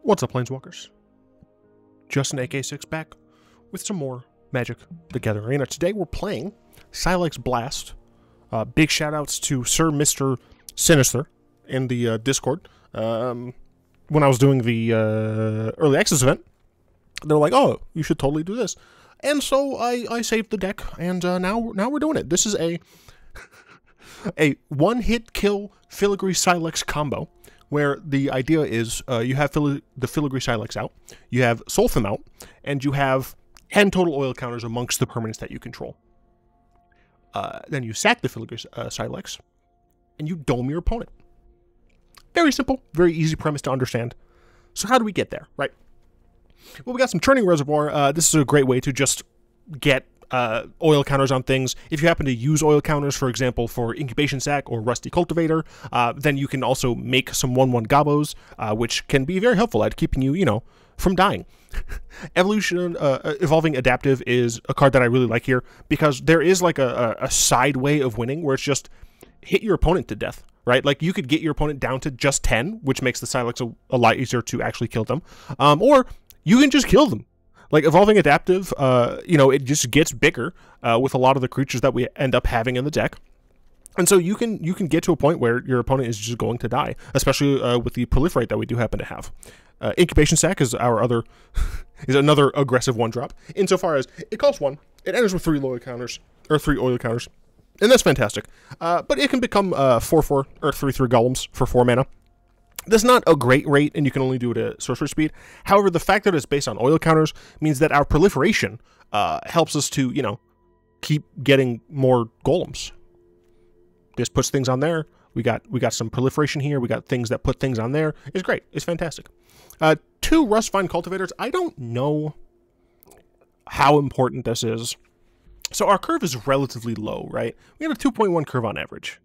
What's up, Planeswalkers? Justin AK6 back with some more Magic the Gathering Arena. Today we're playing Sylex Blast. Big shoutouts to Sir Mr. Sinister in the Discord. When I was doing the early access event, they're like, "Oh, you should totally do this," and so I saved the deck, and now we're doing it. This is a a one-hit kill Filigree Sylex combo, where the idea is you have the Filigree Sylex out, you have Solphim out, and you have 10 total oil counters amongst the permanents that you control. Then you sack the Filigree Sylex, and you dome your opponent. Very simple, very easy premise to understand. So how do we get there, right? Well, we got some Churning Reservoir. This is a great way to just get oil counters on things. If you happen to use oil counters, for example, for Incubation Sac or Rustvine Cultivator, then you can also make some 1/1 gobos, which can be very helpful at keeping you, from dying. Evolving Adaptive is a card that I really like here, because there is like a side way of winning where it's just hit your opponent to death, right? Like, you could get your opponent down to just 10, which makes the Sylex a lot easier to actually kill them, or you can just kill them. Like, Evolving Adaptive, it just gets bigger with a lot of the creatures that we end up having in the deck. And so you can get to a point where your opponent is just going to die, especially with the Proliferate that we do happen to have. Incubation Sac is is another aggressive one-drop, insofar as it costs 1, it enters with 3 oil counters, and that's fantastic. But it can become 4/4 or 3/3 golems for 4 mana. That's not a great rate, and you can only do it at sorcery speed. However, the fact that it's based on oil counters means that our proliferation helps us to, keep getting more golems. This puts things on there. We got some proliferation here. We got things that put things on there. It's great. It's fantastic. 2 Rustvine Cultivators. I don't know how important this is. So our curve is relatively low, right? We have a 2.1 curve on average.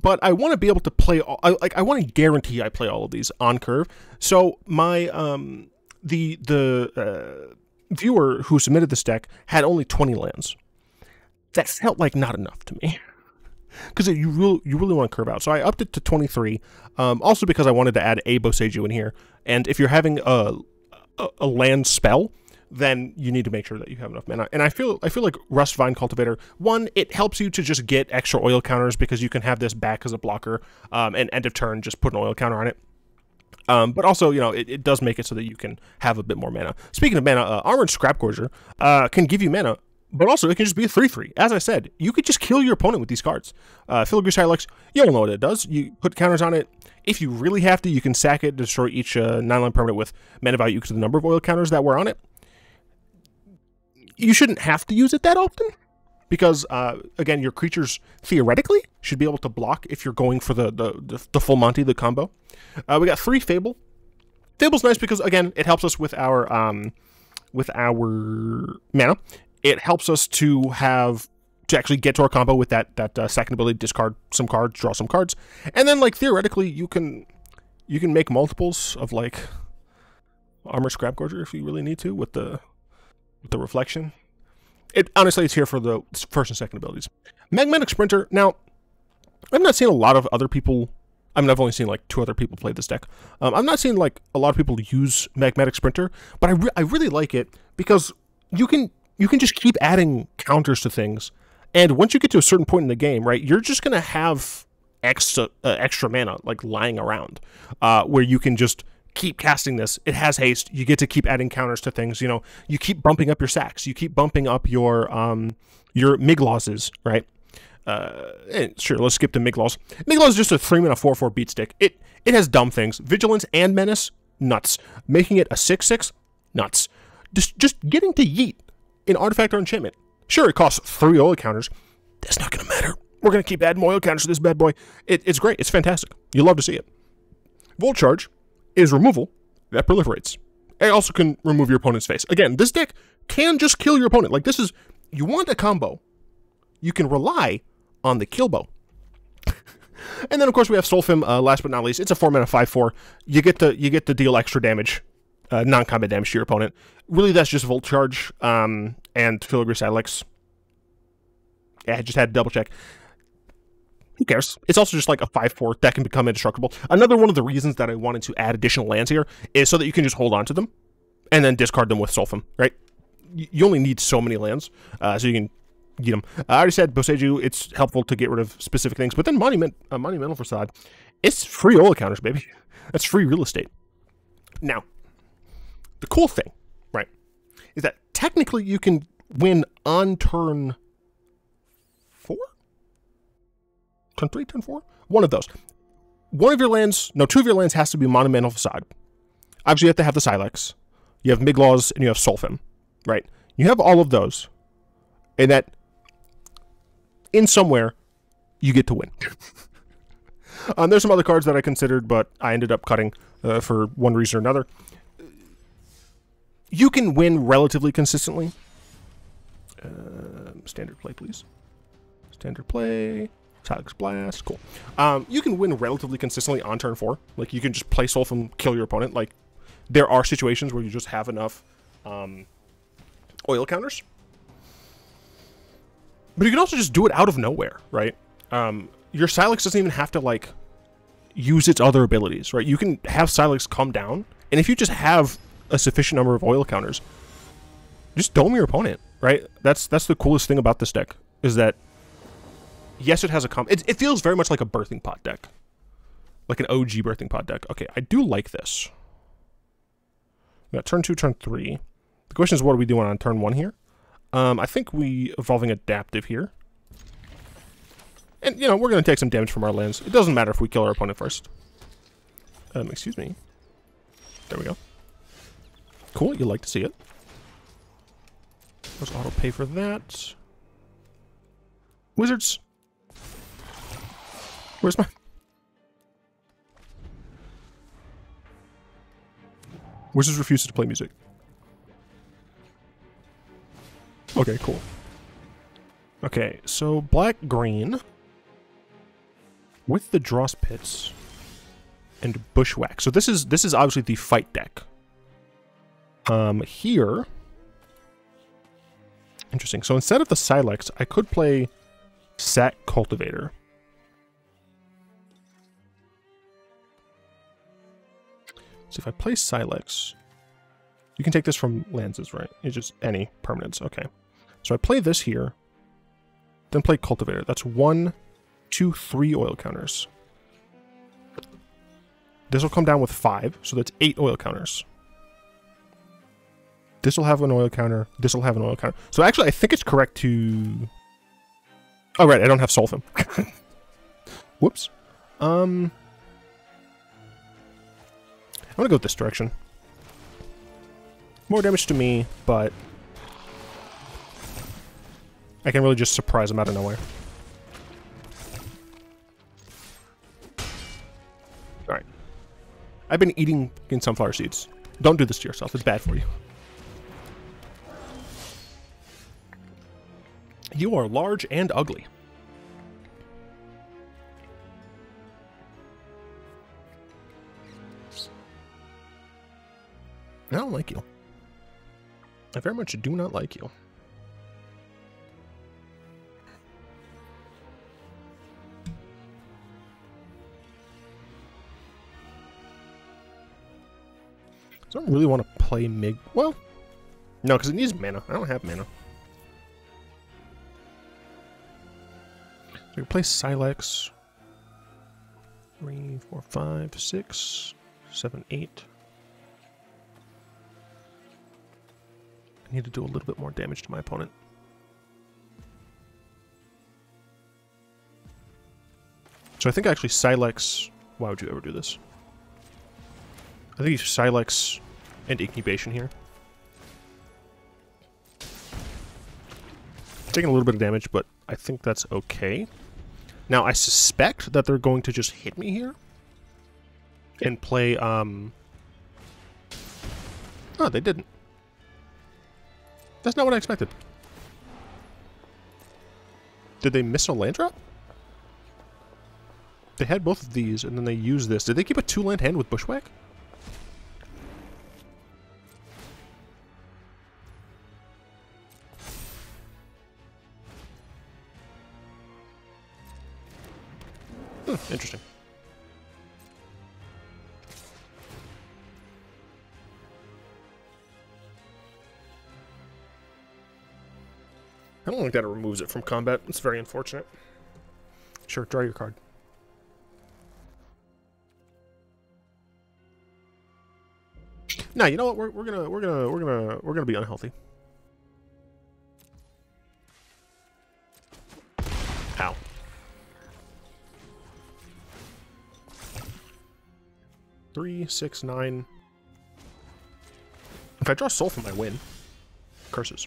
But I want to be able to play, I want to guarantee I play all of these on curve. So my, the viewer who submitted this deck had only 20 lands. That felt like not enough to me. Because you really want to curve out. So I upped it to 23, also because I wanted to add a Boseiju in here. And if you're having a land spell, then you need to make sure that you have enough mana. And I feel like Rustvine Cultivator, 1, it helps you to just get extra oil counters because you can have this back as a blocker, and end of turn just put an oil counter on it. But also, it does make it so that you can have a bit more mana. Speaking of mana, Armored Scrapgorger can give you mana, but also it can just be a 3/3. As I said, you could just kill your opponent with these cards. Filigree Sylex, you all know what it does. You put counters on it. If you really have to, you can sack it, destroy each 9-line permanent with mana value equal to the number of oil counters that were on it. You shouldn't have to use it that often, because, again, your creatures theoretically should be able to block if you're going for the full Monty, the combo. We got 3 Fable. Fable's nice because, again, it helps us with our mana. It helps us to actually get to our combo with that second ability, discard some cards, draw some cards, and then, like, theoretically, you can make multiples of, like, Armored Scrapgorger if you really need to with the reflection. Honestly, it's here for the first and second abilities. Magmatic Sprinter. Now, I've not seen a lot of other people. I mean, I've only seen like 2 other people play this deck. I've not seen like a lot of people use Magmatic Sprinter, but I really like it because you can just keep adding counters to things, and once you get to a certain point in the game, right, you're just gonna have extra mana like lying around, where you can just keep casting this. It has haste. You get to keep adding counters to things. You keep bumping up your sacks. You keep bumping up your Miglozes, right? Sure, let's skip to Migloz. Migloz is just a 3-mana 4/4 beat stick. It has dumb things. Vigilance and Menace, nuts. Making it a 6/6, nuts. Just getting to yeet an artifact or enchantment. Sure, it costs 3 oil counters. That's not going to matter. We're going to keep adding more oil counters to this bad boy. It's great. It's fantastic. You love to see it. Volt Charge is removal that proliferates. It also can remove your opponent's face. Again, this deck can just kill your opponent. Like, you want a combo, you can rely on the kill bow. And then, of course, we have Solphim, last but not least. It's a 4-mana 5/4. You get to deal extra damage, non-combat damage to your opponent. Really, that's just Volt Charge, and Filigree Sylex. Yeah, I just had to double check. who cares? It's also just like a 5/4 that can become indestructible. Another one of the reasons that I wanted to add additional lands here is so that you can just hold on to them and then discard them with Solphim, right? You only need so many lands, so you can get them. I already said Boseiju, it's helpful to get rid of specific things, but then Monumental Facade, it's free oil counters, baby. That's free real estate. Now, the cool thing, right, is that technically you can win on turn 4? Turn 3, turn 4? One of those. Two of your lands has to be Monumental Facade. Obviously, you have to have the Sylex. You have Migloz, and you have Solphim, right? You have all of those, and that, in somewhere, you get to win. There's some other cards that I considered, but I ended up cutting for one reason or another. You can win relatively consistently. Standard play, please. Standard play. Sylex Blast. Cool. You can win relatively consistently on turn 4. Like, you can just play Solphim, kill your opponent. Like, there are situations where you just have enough oil counters. But you can also just do it out of nowhere, right? Your Sylex doesn't even have to, like, use its other abilities, right? You can have Sylex come down, and if you just have a sufficient number of oil counters, just dome your opponent, right? That's the coolest thing about this deck, is that, yes, it has a it feels very much like a birthing pot deck. Like an OG birthing pot deck. Okay, I do like this. We got turn 2, turn 3. The question is, what are we doing on turn 1 here? I think we evolving adaptive here. And, you know, we're going to take some damage from our lands. It doesn't matter if we kill our opponent first. Excuse me. There we go. Cool, you like to see it. Let's auto pay for that. Wizards. Where's my... Wizards refuses to play music. Okay, cool. Okay, so black-green with the Dross Pits and Bushwhack. So this is obviously the fight deck. Here... Interesting. So instead of the Sylex, I could play Sac Cultivator. So if I play Sylex, you can take this from Lances, right? It's just any permanents. Okay. So I play this here, then play Cultivator. That's 1, 2, 3 oil counters. This will come down with 5, so that's 8 oil counters. This will have an oil counter. This will have an oil counter. So actually, I think it's correct to... Oh, right. I don't have Solphim. Whoops. I'm going to go this direction. More damage to me, but... I can really just surprise him out of nowhere. Alright. I've been eating sunflower seeds. Don't do this to yourself. It's bad for you. You are large and ugly. I don't like you. I very much do not like you. So I don't really want to play Mig. Well, no, because it needs mana. I don't have mana. So we can play Sylex. 3, 4, 5, 6, 7, 8. I need to do a little bit more damage to my opponent. So I think actually Sylex... Why would you ever do this? I think he's Sylex and Incubation here. Taking a little bit of damage, but I think that's okay. Now, I suspect that they're going to just hit me here. And play, Oh, they didn't. That's not what I expected. Did they miss a land drop? They had both of these, and then they used this. Did they keep a 2-land hand with Bushwhack? Interesting. I don't like that it removes it from combat. It's very unfortunate. Sure, draw your card. Nah, you know what? We're gonna be unhealthy. Ow. Three, 6, 9. If I draw Solphim, I win. Curses.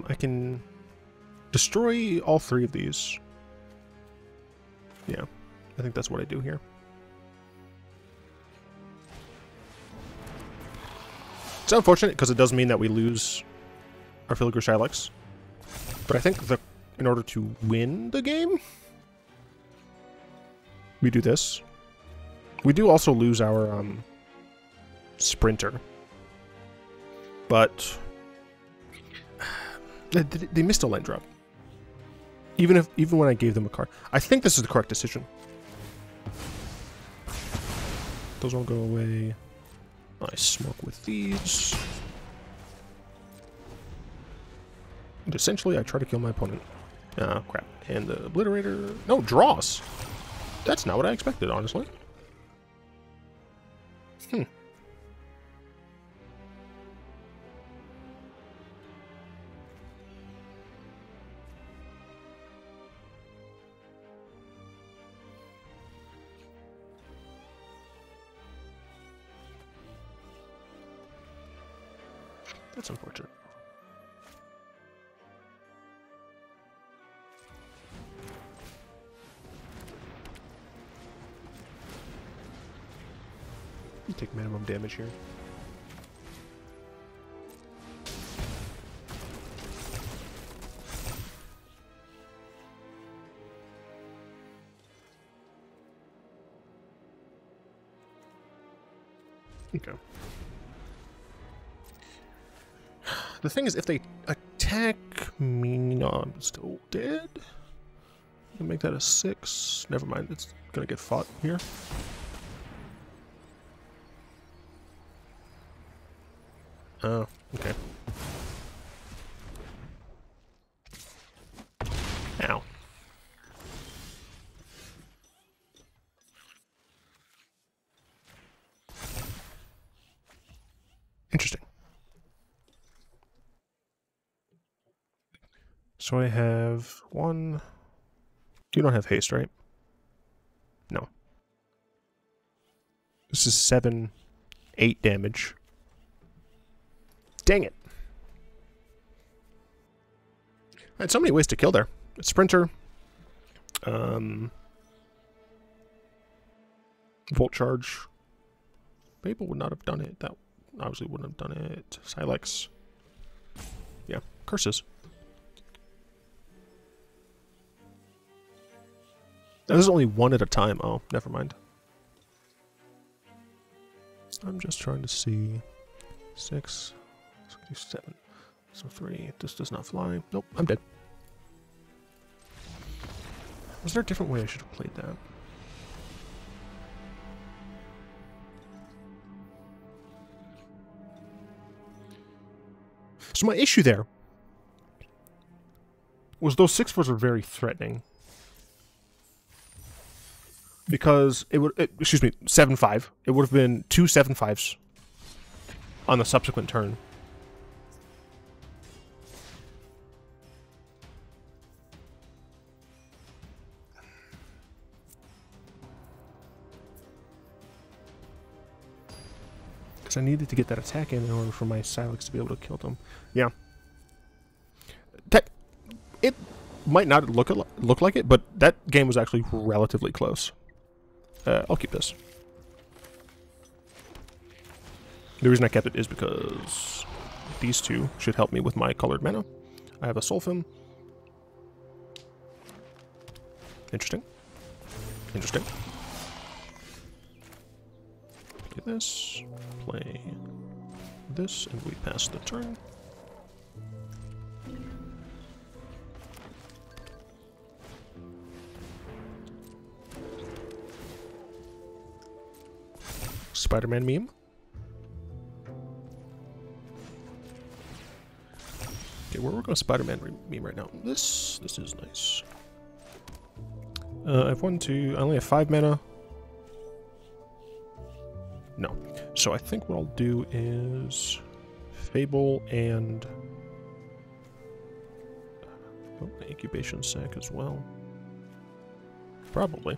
I can destroy all 3 of these. Yeah, I think that's what I do here. It's unfortunate because it does mean that we lose our Filigree Sylex. But I think in order to win the game, we do this. We do also lose our Sprinter. But they missed a land drop. Even when I gave them a card. I think this is the correct decision. Those won't go away. I smoke with these. And essentially, I try to kill my opponent. Ah, crap. And the Obliterator... No, draws! That's not what I expected, honestly. That's unfortunate. You take minimum damage here. Okay. The thing is, if they attack me, no, I'm still dead. I can make that a 6. Never mind, it's gonna get fought here. Oh, okay. Ow. Interesting. So I have 1... You don't have haste, right? No. This is 7, 8 damage. Dang it. I had so many ways to kill there. Sprinter. Volt Charge. Fable would not have done it. That obviously wouldn't have done it. Sylex. Yeah. Curses. This is only 1 at a time. Oh, never mind. I'm just trying to see. 6, 7. So 3. This does not fly. Nope, I'm dead. Was there a different way I should have played that? So my issue there was those 6/4s are very threatening. Because it would, excuse me, 7/5. It would have been 2 7/5s on the subsequent turn. Because I needed to get that attack in order for my Sylex to be able to kill them. Yeah. It might not look like it, but that game was actually relatively close. I'll keep this. The reason I kept it is because these 2 should help me with my colored mana. I have a Solphim. Interesting. Interesting. this, play this, and we pass the turn. Spider-Man meme. Okay, we're working on Spider-Man meme right now. This is nice. I have 1, 2. I only have 5 mana. No. So I think what I'll do is Fable and Incubation Sac as well. Probably.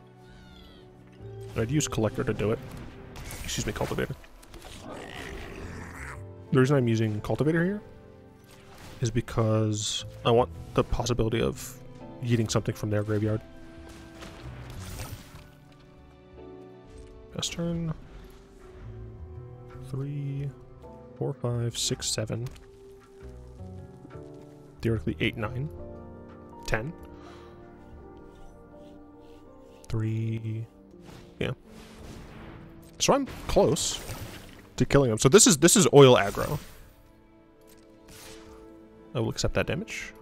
I'd use Collector to do it. Excuse me, Cultivator. The reason I'm using Cultivator here is because I want the possibility of eating something from their graveyard. Best turn. 3, 4, 5, 6, 7. Theoretically 8, 9. 10. 3. Yeah. So I'm close to killing him. So this is oil aggro. I will accept that damage.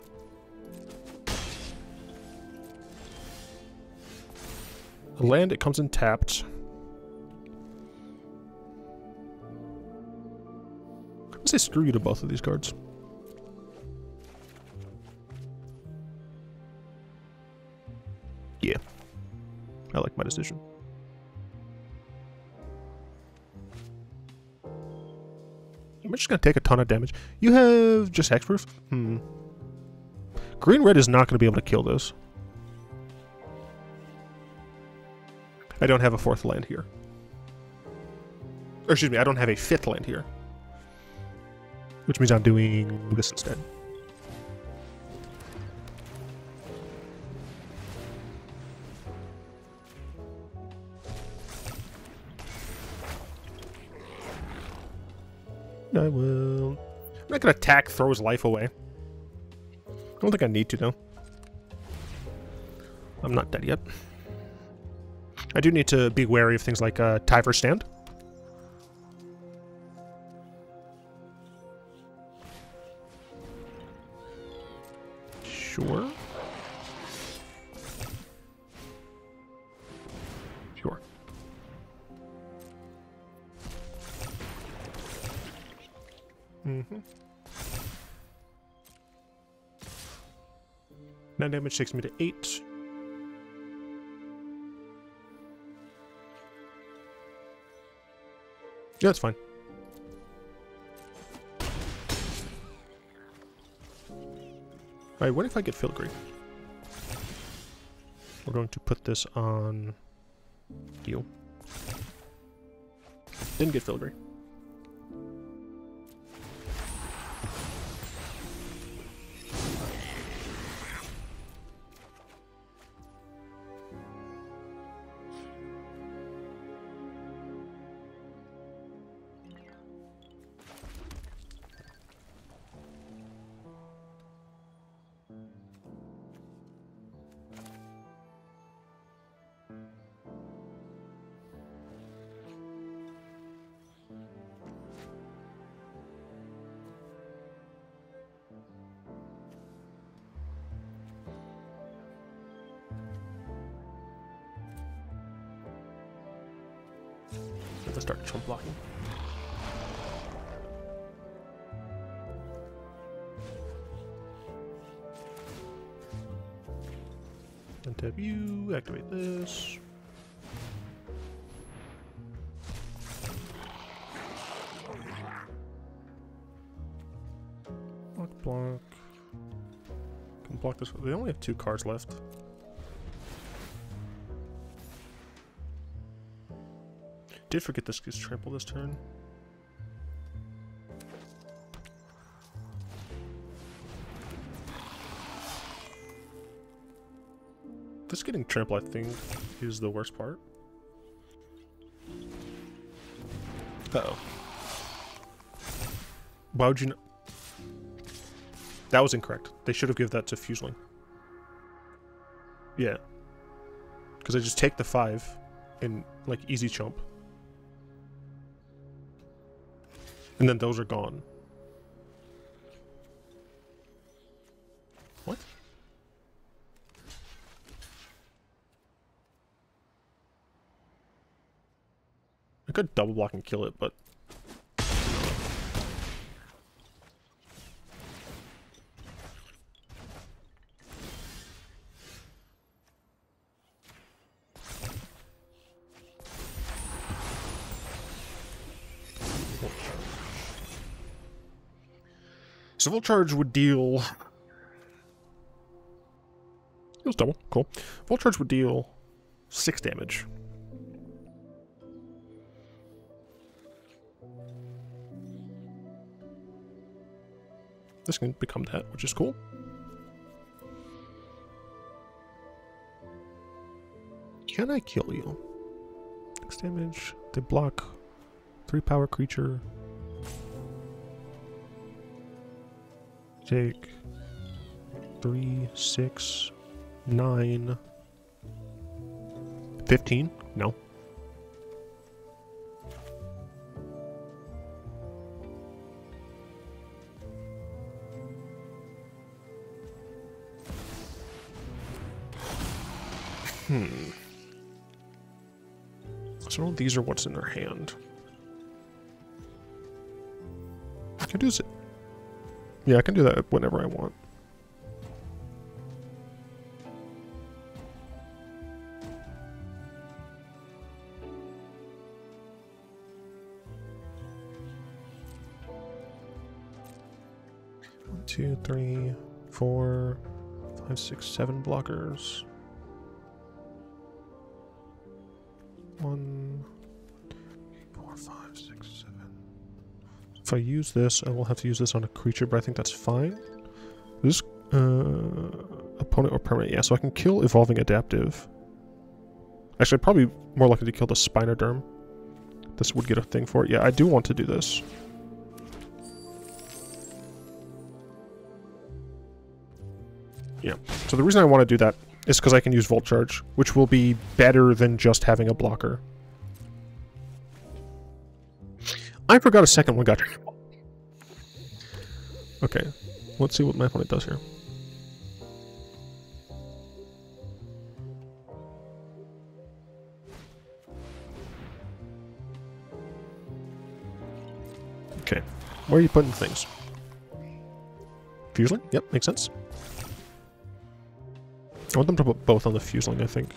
A land, it comes in tapped. Let's say screw you to both of these cards. Yeah. I like my decision. I'm just going to take a ton of damage. You have just hexproof? Green-red is not going to be able to kill this. I don't have a 4th land here. Or excuse me, I don't have a 5th land here. Which means I'm doing this instead. I will... I'm not going to attack, throw his life away. I don't think I need to, though. I'm not dead yet. I do need to be wary of things like Tyver Stand. Sure. Sure. Mm-hmm. 9 damage takes me to 8. Yeah, that's fine. Alright, what if I get Filigree? We're going to put this on you. Didn't get Filigree. Let's start chump blocking. Untap you, activate this. Block. Can block this. They only have 2 cards left. Did forget this gets trample this turn. This getting trample, I think, is the worst part. Uh-oh. Why would you know? That was incorrect. They should have given that to Fuseling. Yeah. Because I just take the 5 and, like, easy chump. And then those are gone. What? I could double block and kill it, but... So Volt Charge would deal... It was double. Cool. Volt Charge would deal 6 damage. This can become that, which is cool. Can I kill you? 6 damage. They block 3 power creature. Take 3, 6, 9, 15? No. So these are what's in their hand. I can do it. Yeah, I can do that whenever I want. One, 2, 3, 4, 5, 6, 7 blockers. 1, 4, 5, 6, 7. If I use this, I will have to use this on a creature, but I think that's fine. This opponent or permanent, yeah, so I can kill Evolving Adaptive. Actually, probably more likely to kill the Spinoderm. This would get a thing for it. Yeah, I do want to do this. Yeah, so the reason I want to do that is because I can use Volt Charge, which will be better than just having a blocker. I forgot a second one got. Okay, let's see what my opponent does here. Okay, where are you putting things? Fuseling? Yep, makes sense. I want them to put both on the Fuseling, I think.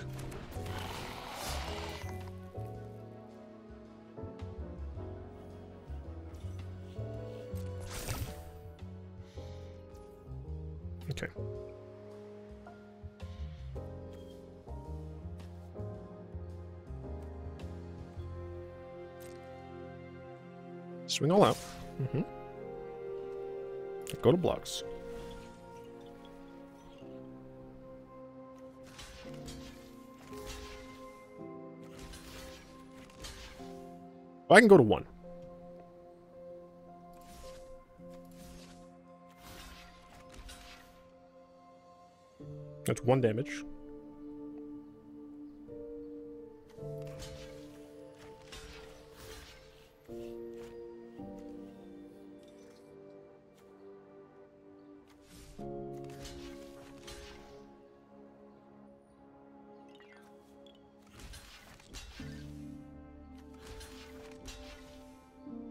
Okay. Swing all out. Go to blocks. I can go to 1. That's 1 damage.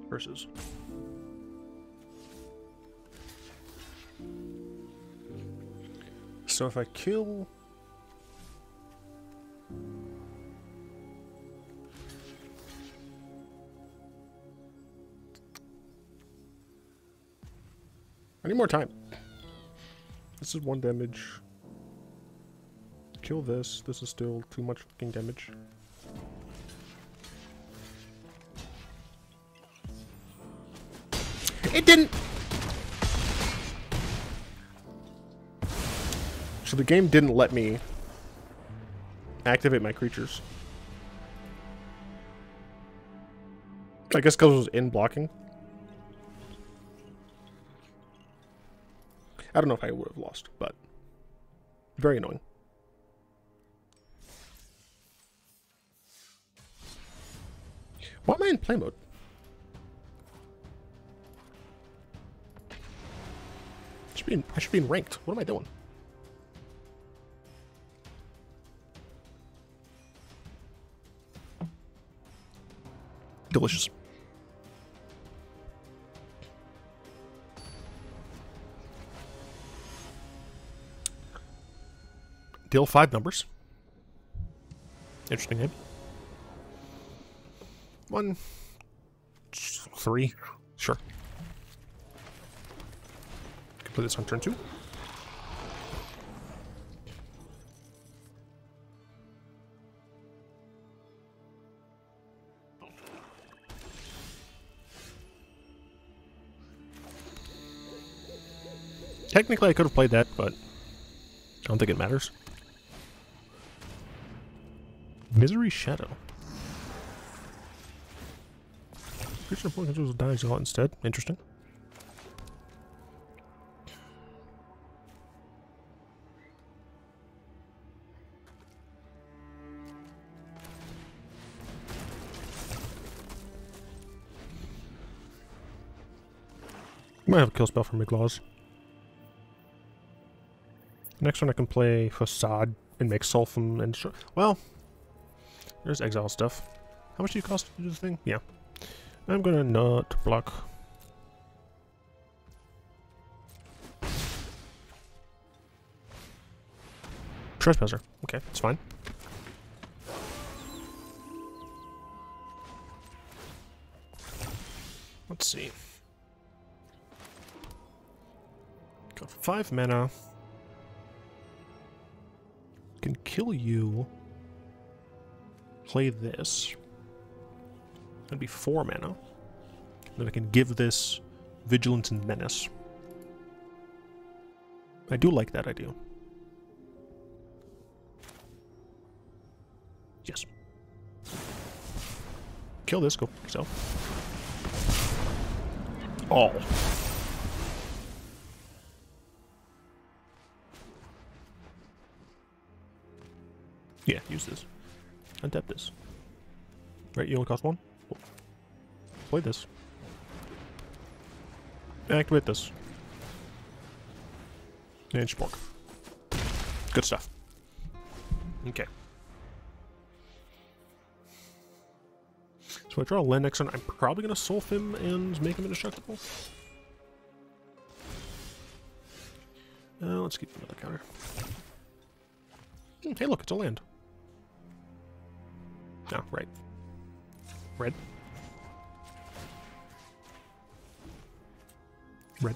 Versus. So if I kill... I need more time. This is 1 damage. Kill this. This is still too much fucking damage. It didn't! So the game didn't let me activate my creatures. I guess because it was in blocking. I don't know if I would have lost, but very annoying. Why am I in play mode? should be in ranked. What am I doing? Delicious. Deal 5 numbers. Interesting name. 1, 3. Sure. Can play this on turn 2. Technically, I could have played that, but I don't think it matters. Misery Shadow. Creature opponent controls will die exalt instead. Interesting. Might have a kill spell for Migloz. Next one I can play Facade and make Solphim and... well, there's exile stuff. How much do you cost to do the thing? Yeah. I'm gonna not block. Trespasser. Okay, it's fine. Let's see. Got 5 mana. Can kill you. Play this. That'd be 4 mana. Then I can give this Vigilance and Menace. I do like that idea. Yes. Kill this, go yourself. Oh. Yeah, use this. Untap this. Right, you only cost 1? Cool. Play this. Activate this. And Spork. Good stuff. Okay. So I draw a land next turn. I'm probably going to Solphim and make him indestructible. Let's keep another counter. Hey, look, it's a land. Oh, right. Red. Red.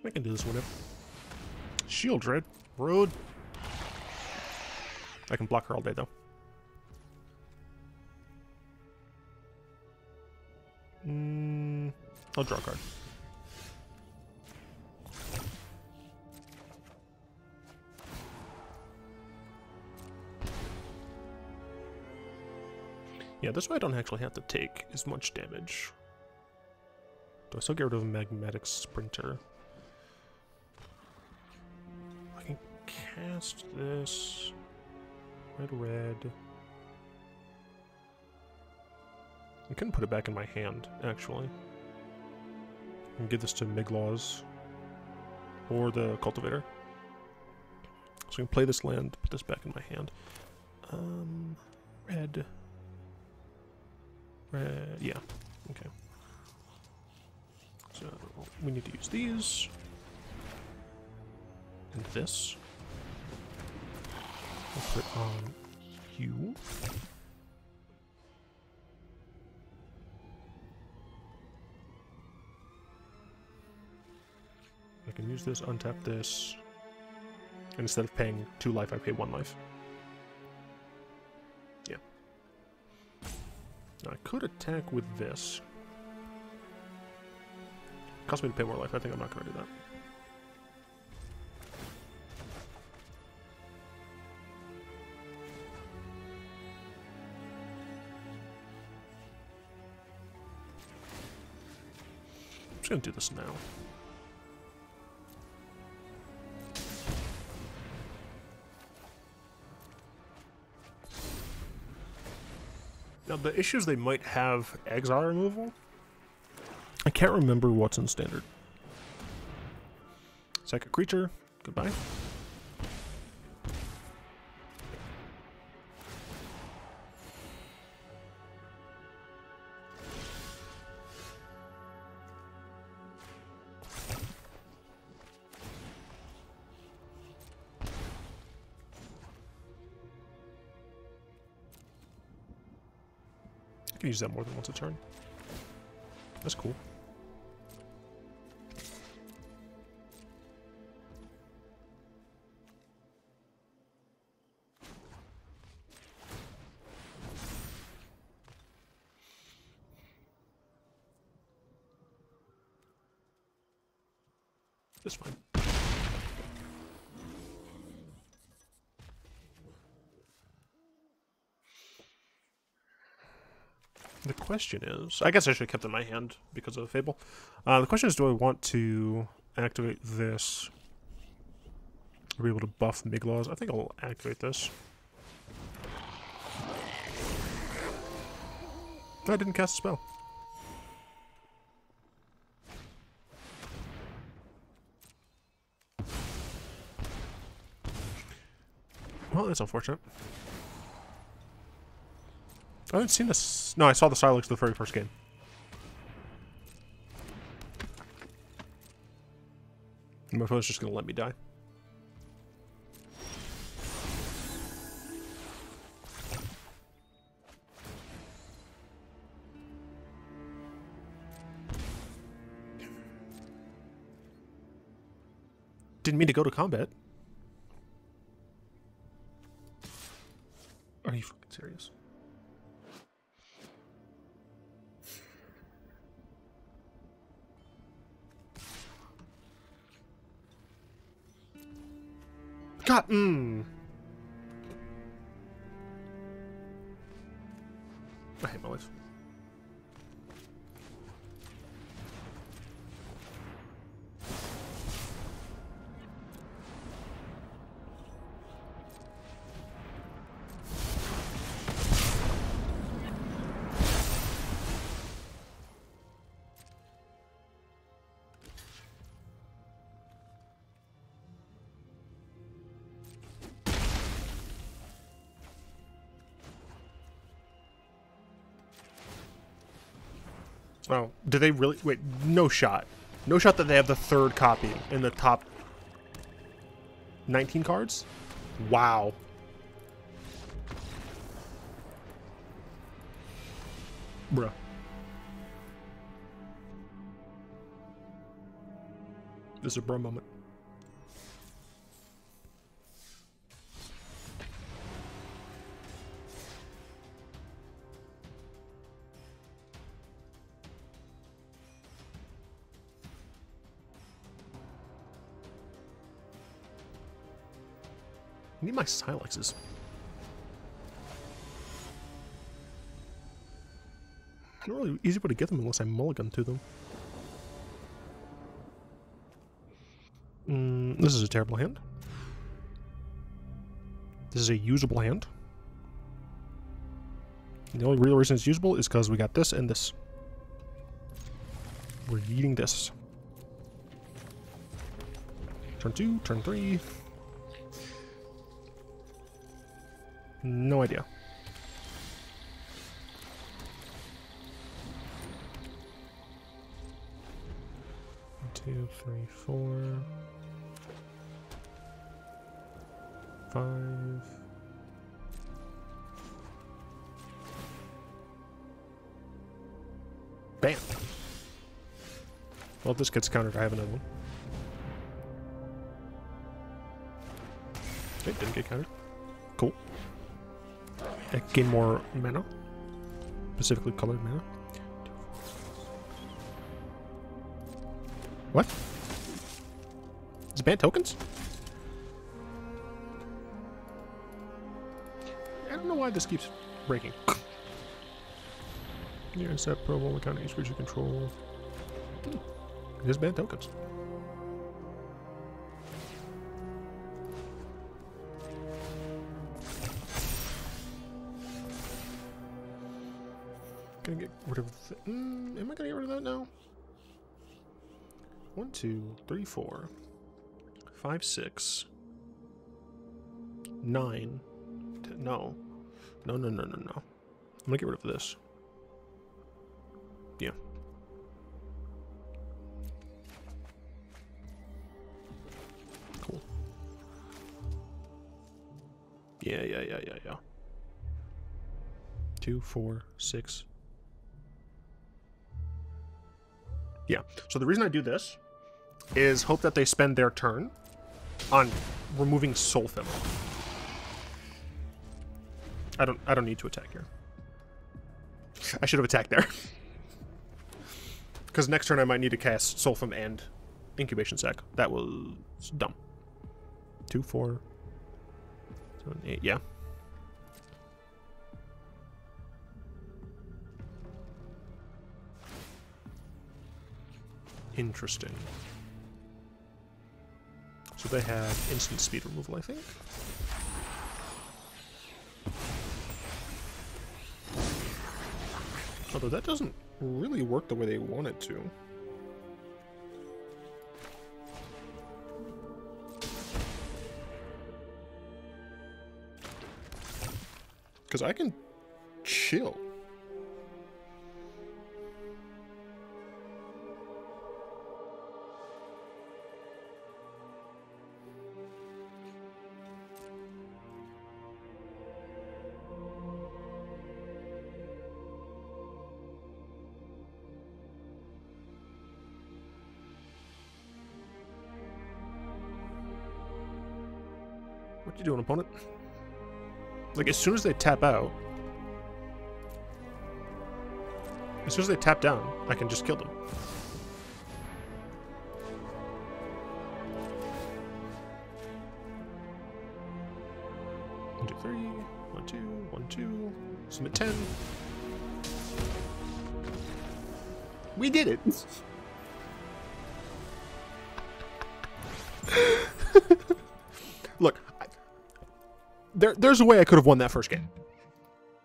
I can do this whenever. Shield Dread. Road. I can block her all day, though. I'll draw a card. Yeah, this way I don't actually have to take as much damage. Do I still get rid of a Magmatic Sprinter? I can cast this. Red. I couldn't put it back in my hand, actually. I can give this to Migloz. Or the Cultivator. So I can play this land, put this back in my hand. Red. Yeah. Okay. So we need to use these. And this. I'll put it on you. I can use this, untap this. And instead of paying 2 life, I pay 1 life. Yeah. Now I could attack with this. Cost me to pay more life. I think I'm not going to do that. actually gonna do this now. Now, the issues they might have exile removal. I can't remember what's in standard. Second creature, goodbye. I can use that more than once a turn. That's cool. That's fine. The question is, I guess I should have kept it in my hand because of Fable. The question is, do I want to activate this? Are we able to buff Migloz? I think I'll activate this. I didn't cast a spell. Well, that's unfortunate. I haven't seen this. No, I saw the Sylex the very first game. My opponent's just gonna let me die. Didn't mean to go to combat. Are you fucking serious? God, I hate my life. Oh, do they really? Wait, no shot. No shot that they have the third copy in the top 19 cards? Wow. Bruh. This is a bro moment. I need my Silexes. Not really easy way to get them unless I mulligan to them. This is a terrible hand. This is a usable hand. And the only real reason it's usable is because we got this and this. We're eating this. Turn 2, turn 3. No idea. 2, 3, 4, 5. Bam. Well, if this gets countered, I have another one. Okay, didn't get countered. Cool. I gain more mana. Specifically colored mana. What? Is Bant tokens? I don't know why this keeps breaking. Yeah, set pro one counter each creature control. His banned tokens. Gonna get rid of. Am I gonna get rid of that now? 1, 2, 3, 4, 5, 6, 9. 10, no. No. I'm gonna get rid of this. Yeah. Cool. Yeah. 2, 4, 6. Yeah. So the reason I do this is hope that they spend their turn on removing Solphim. I don't need to attack here. I should have attacked there. Because next turn I might need to cast Solphim and Incubation Sac. That was dumb. 2, 4, 7, 8. Yeah. Interesting. So they have instant speed removal, I think. Although that doesn't really work the way they want it to. Because I can chill. What you doing, opponent? Like, as soon as they tap out, as soon as they tap down, I can just kill them. One, 2, 3. 1, 2. 1, 2. Submit 10. We did it. Look, there's a way I could have won that first game.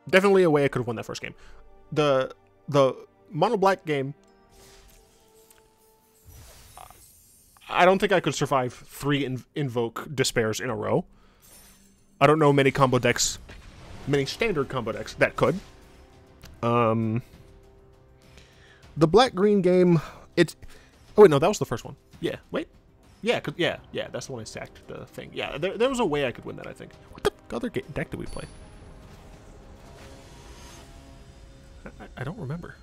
Definitely a way I could have won that first game. The mono black game, I don't think I could survive 3 invoke Dispairs in a row. I don't know many combo decks, many standard combo decks that could. The black green game, it's. Oh wait, no, that was the first one. Yeah, wait. Yeah, yeah, that's the one I sacked the thing. Yeah, there was a way I could win that, I think. What the other deck did we play? I don't remember.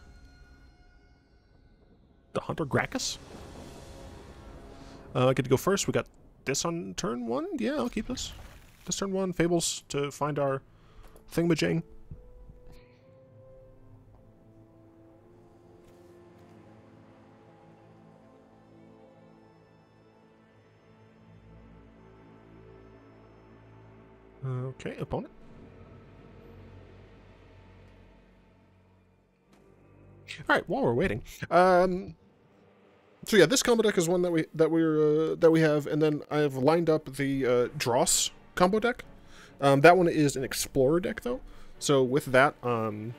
The Hunter Gracchus? I get to go first. We got this on turn 1. Yeah, I'll keep this. This turn 1, Fables to find our thingamajig. Okay, opponent. All right, while we're waiting, so yeah, this combo deck is one that we have, and then I have lined up the Dross combo deck. That one is an Explorer deck though. So with that, you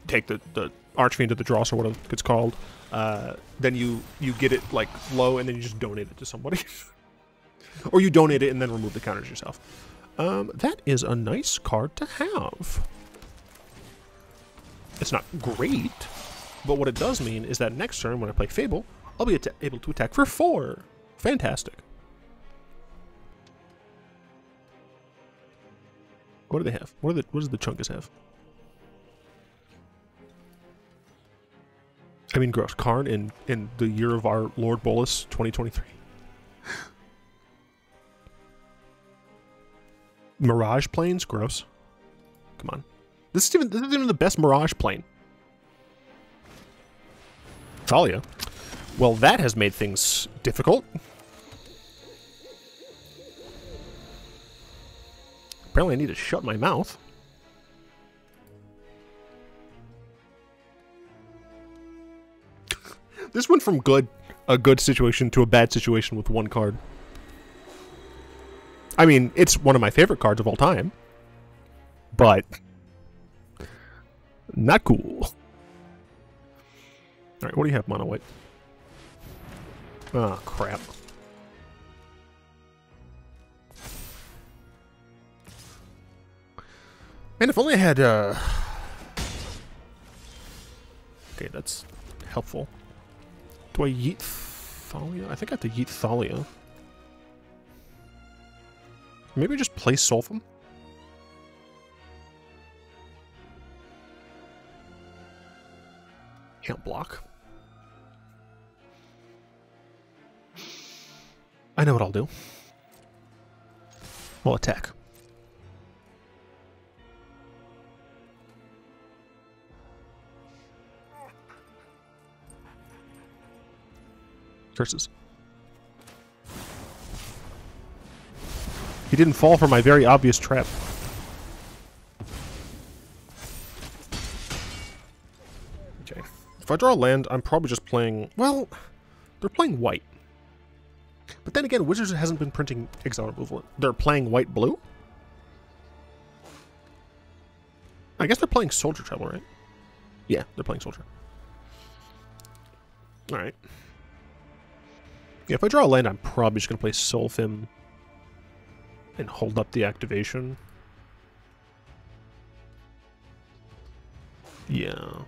take the Archfiend to the Dross or whatever it's called. Then you get it like low, and then you just donate it to somebody. Or you donate it and then remove the counters yourself. That is a nice card to have. It's not great, but what it does mean is that next turn when I play Fable, I'll be able to attack for 4. Fantastic. What do they have? What does the Chunkus have? I mean, gross. Karn in the year of our Lord Bolus 2023. Mirage planes? Gross. Come on. This isn't even the best Mirage plane. Talia. Well, that has made things difficult. Apparently I need to shut my mouth. This went from a good situation to a bad situation with one card. I mean, it's one of my favorite cards of all time. But not cool. Alright, what do you have, mono white? Oh, crap. Man, if only I had, okay, that's helpful. Do I yeet Thalia? I think I have to yeet Thalia. Maybe just play Solphim? Can't block. I know what I'll do. I'll attack. Curses. He didn't fall for my very obvious trap. Okay. If I draw a land, I'm probably just playing... Well, they're playing white. But then again, Wizards hasn't been printing exile removal. They're playing white-blue? I guess they're playing Soldier Travel, right? Yeah, they're playing Soldier. Alright. Yeah, if I draw a land, I'm probably just going to play Solphim and hold up the activation. Yeah.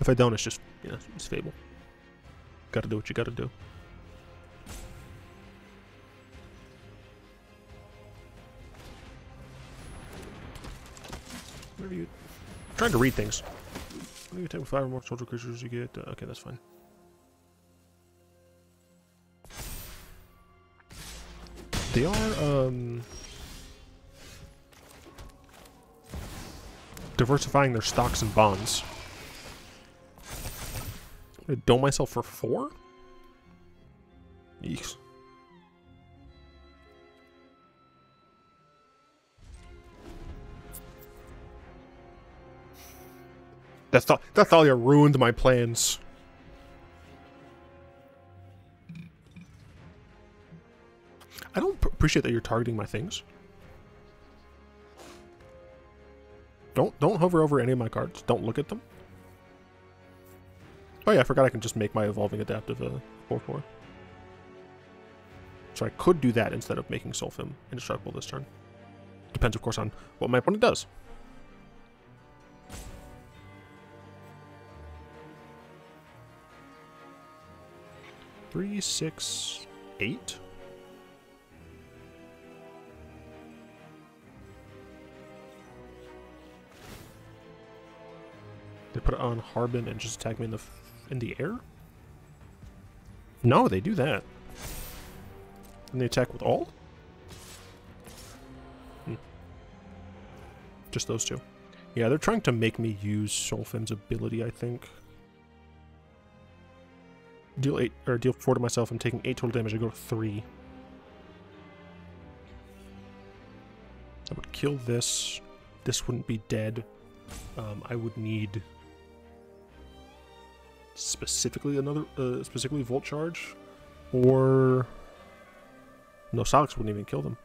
If I don't, it's just, yeah, it's Fable. Gotta do what you gotta do. What are you... I'm trying to read things. What do you take with 5 or more soldier creatures you get? Okay, that's fine. They are, diversifying their stocks and bonds. I'm gonna dome myself for 4? Yeeks. That Thalia ruined my plans. I don't appreciate that you're targeting my things. Don't hover over any of my cards. Don't look at them. Oh yeah, I forgot I can just make my Evolving Adaptive a 4/4. So I could do that instead of making Solphim indestructible this turn. Depends, of course, on what my opponent does. Three, 6, 8. They put it on Harbin and just attack me in the air? No, they do that. And they attack with all? Just those two. Yeah, they're trying to make me use Solphim's ability, I think. Deal 8 or deal 4 to myself. I'm taking 8 total damage. I go to 3. I would kill this. This wouldn't be dead. I would need specifically specifically Volt Charge, or no, Sylex wouldn't even kill them.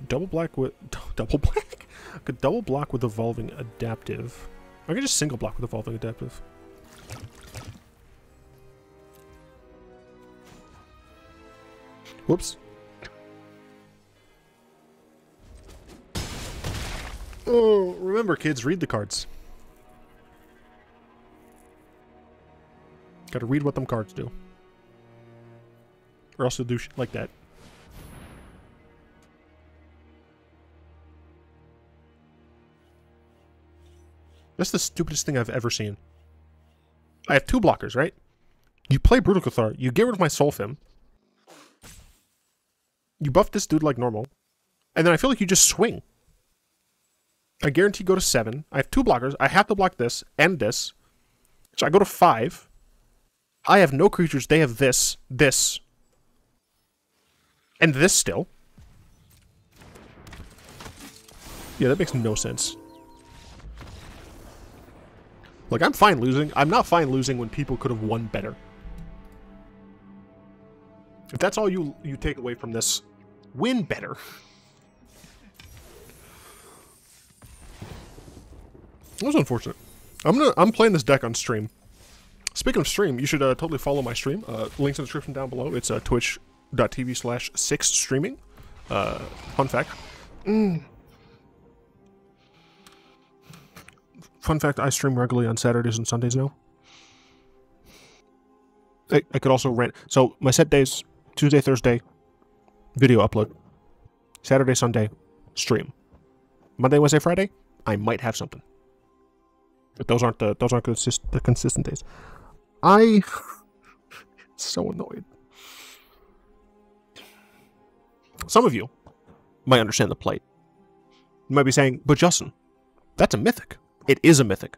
Double black with double black. I could double block with Evolving Adaptive. I could just single block with Evolving Adaptive. Whoops. Oh, remember, kids, read the cards. Gotta read what them cards do. Or else they'll do shit like that. That's the stupidest thing I've ever seen. I have 2 blockers, right? You play Brutal Cathar, you get rid of my Solphim. You buff this dude like normal. And then I feel like you just swing. I guarantee go to 7. I have 2 blockers. I have to block this and this. So I go to 5. I have no creatures. They have this, this, and this still. Yeah, that makes no sense. Like, I'm fine losing. I'm not fine losing when people could have won better. If that's all you take away from this, win better. That was unfortunate. I'm playing this deck on stream. Speaking of stream, you should totally follow my stream. Links in the description down below. It's twitch.tv/6streaming. Fun fact. Fun fact, I stream regularly on Saturdays and Sundays now. I could also rent. So my set days, Tuesday, Thursday, video upload. Saturday, Sunday, stream. Monday, Wednesday, Friday, I might have something. But those aren't the consistent days. So annoyed. Some of you might understand the plight. You might be saying, but Justin, that's a mythic. It is a mythic.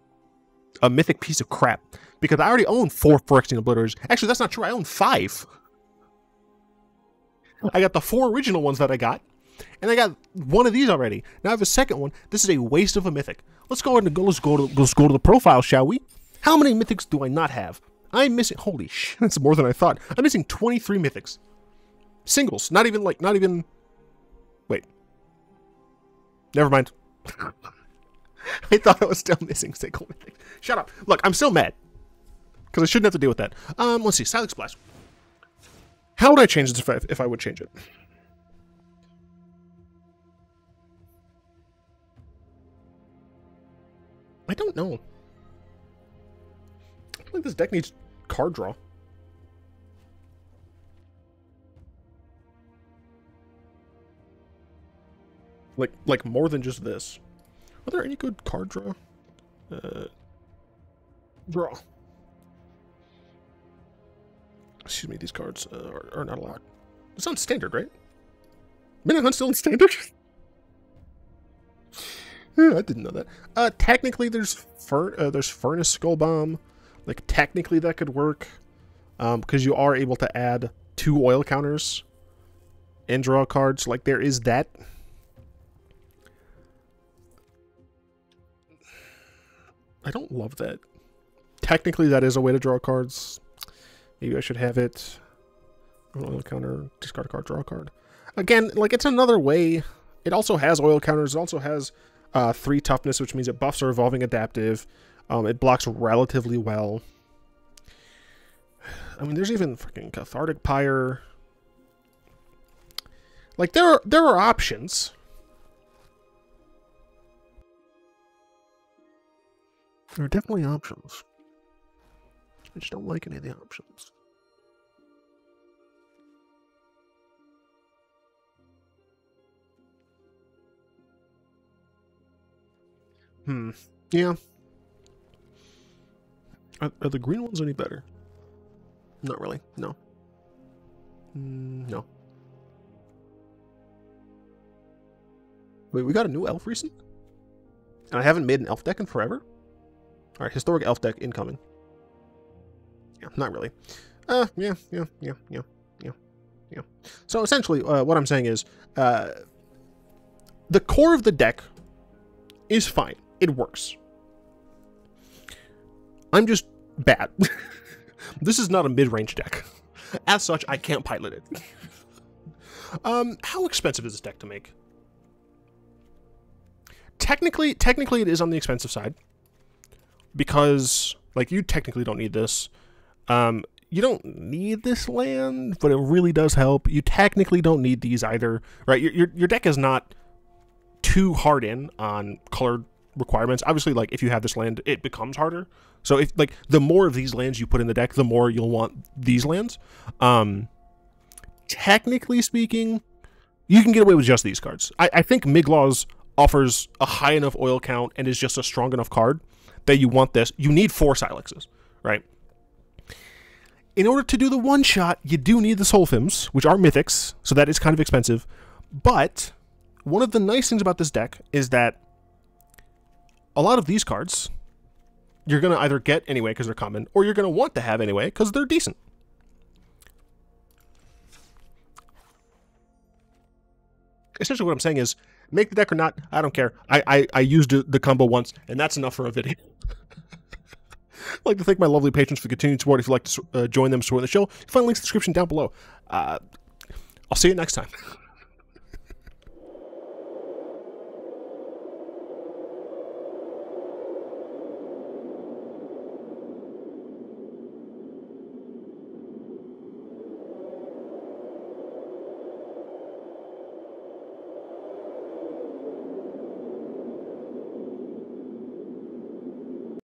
A mythic piece of crap. Because I already own 4 Phyrexian Obliterators. Actually, that's not true. I own 5. I got the 4 original ones that I got. And I got one of these already. Now I have a second one. This is a waste of a mythic. Let's go to the profile, shall we? How many mythics do I not have? I'm missing. Holy shit, that's more than I thought. I'm missing 23 mythics. Singles. Not even. Wait. Never mind. I thought I was still missing single mythics. Shut up. Look, I'm still mad. Because I shouldn't have to deal with that. Let's see. Sylex Blast. How would I change this if I would change it? I don't know. I feel like this deck needs card draw. Like more than just this. Are there any good card draw? Draw. Excuse me, these cards are not allowed. It's on standard, right? Minute Hunt's still in standard? Yeah, I didn't know that. Technically, there's Furnace Skull Bomb. Like, technically that could work. Because you are able to add 2 oil counters and draw cards. Like, there is that. I don't love that. Technically, that is a way to draw cards. Maybe I should have it. Oil counter, discard a card, draw a card. Again, like, it's another way. It also has oil counters. It also has 3 toughness, which means it buffs are evolving adaptive. It blocks relatively well. I mean, there's even freaking Cathartic Pyre. Like, there are options. There are definitely options. I just don't like any of the options. Yeah. Are the green ones any better? Not really. No. No. Wait, we got a new elf recent? And I haven't made an elf deck in forever? Alright, historic elf deck incoming. Yeah, not really. Yeah. So essentially, what I'm saying is, the core of the deck is fine. It works. I'm just bad. This is not a mid-range deck. As such, I can't pilot it. How expensive is this deck to make? Technically it is on the expensive side. Because, like, you technically don't need this. You don't need this land, but it really does help. You technically don't need these either, right? Your deck is not too hard in on colored requirements. Obviously, like, if you have this land, it becomes harder. So if, like, the more of these lands you put in the deck, the more you'll want these lands. Technically speaking, you can get away with just these cards. I think Migloz offers a high enough oil count and is just a strong enough card that you want this. You need 4 Silexes, right? In order to do the one-shot, you do need the Solphims, which are mythics, so that is kind of expensive. But one of the nice things about this deck is that a lot of these cards you're going to either get anyway because they're common, or you're going to want to have anyway because they're decent. Essentially what I'm saying is, make the deck or not, I don't care. I used the combo once, and that's enough for a video. I'd like to thank my lovely patrons for the continued support. If you'd like to join them, support the show, find links in the description down below. I'll see you next time.